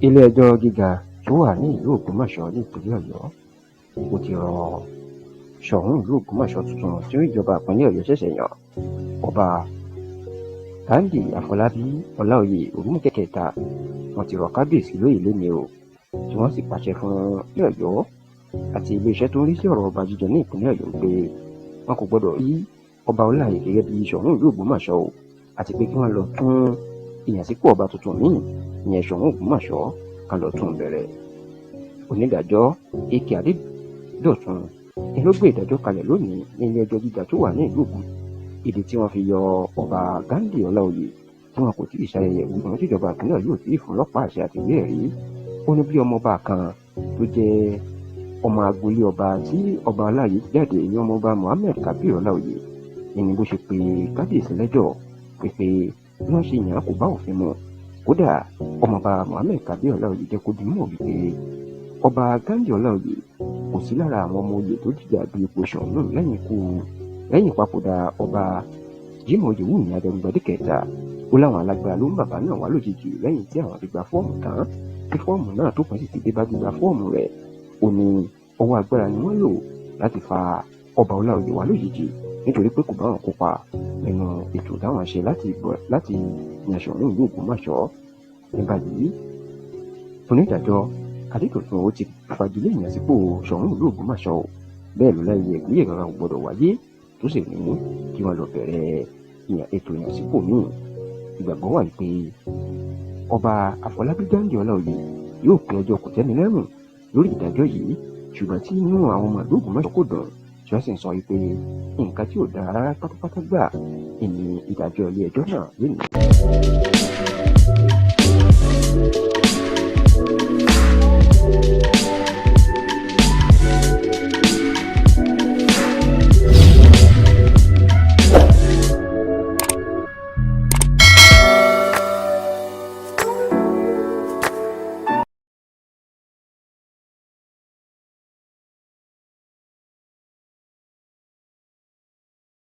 Ilé-ẹjọ́ gíga tó wà ní ìlú Ògbómọ̀ṣọ́ nípínlẹ̀ Ọ̀yọ́ ó ti rọ Ṣọ̀ún ìlú Ògbómọ̀ṣọ́ tuntun tí ìjọba ìpínlẹ̀ Ọ̀yọ́ ṣẹ̀ṣẹ̀ yàn, Ọba Ghandi Afọlábí Ọláoyè Ògúnmọ́kẹ́ kẹta. Wọ́n ti rọ kábíyèsí lóyè lónìí o, tí wọ́n sì pàṣẹ fún ìpínlẹ̀ Ọ̀yọ́ àti iléeṣẹ́ tó ń rí sí ọ̀rọ̀ ọba jíjẹ ní ìpínlẹ̀ Ọ̀yọ́ pé wọn kò gbọdọ̀ rí Ọba Ọláoyè gẹ́gẹ́ bí Ṣọ̀ún ìlú Ògbómọ̀ṣọ́ o, àti pé kí wọ́n lọ tún ìyànsípò ọba tuntun míì ìyẹn Ṣọ̀ún Ògbómọ̀ṣọ́ kan lọ tún bẹ̀rẹ̀. Onídàájọ́ AK Adédọ̀tun ni ló gbé ìdájọ́ kalẹ̀ lónìí ní ilé ẹjọ́ gíga tó wà ní ìlú Ògùn, ìdí tí wọ́n fi yọ Ọba Ghandi Ọláoyè tí wọn kò tí ì ṣayẹyẹ ìwúyàn tíjọba ìpínlẹ̀ yóò tí ì fún lọ́pàá àṣẹ àti ìwé ẹ̀rí. Ó ní bí ọmọọba kan tó jẹ́ ọmọ agboolé ọba tí Ọba Ọláoyè jáde ní ọmọọba Muhammed Kabir Ọláoyè ní bó ṣe pé kábíyèsí lẹ́jọ́ pé bí wọ́n ṣe yàn án kò bá òfin mu. Kódà ọmọọba Muhammed Kabir Ọláoyè jẹ́ kó di mọ̀ wípé Ọba Ghandi Ọláoyè kò sí lára àwọn ọmọ oyè tó jìjà bí ipò Ṣọ̀ún lẹ́yìn ìpapòdà Ọba Jimoh Oyewumi Adéríbigbadé kẹta. Ó láwọn alágbára ló ń bàbá náà wá lójijì lẹ́yìn tí àwọn ti gba fọ́ọ̀mù tán, tí fọ́ọ̀mù náà tó pọ̀ sí ti dé bá gbígba fọ́ọ̀mù rẹ̀. Ó ní ọwọ́ agbára ni wọ́n lò láti fa Ọba Ọláoyè wá lójijì nítorí pé kò bá wọn kópa nínú ètò táwọn ṣe láti yan Ṣọ̀ún ìlú Ògbómọ̀ṣọ́. Ní báyìí onídàájọ́ Adédọ̀tun ó ti fagilé ìyànsípò Ṣọ̀ún ìlú Ògbómọ̀ṣọ́, bẹ́ẹ̀ ló láyé ìpínlẹ̀ kankan kò gbọdọ̀ wáyé, tó sì ní kí wọ́n lọ bẹ̀rẹ̀ ètò ìyànsípò míì. Ìgbàgbọ́ wà pé Ọba Afọlábí Ghandi Ọláoyè yóò pe ẹjọ́ kòtẹ́milọ́rùn lórí ìdájọ́ yìí, ṣùgbọ́n tí inú àwọn ọmọ ìlú Ògbómọ̀ṣọ́ kò dùn, tí wọ́n sì ń sọ pé nǹkan tí ò dára rárá pátápátá gbà ní ìdájọ́ ilé ẹjọ́ náà lónìí.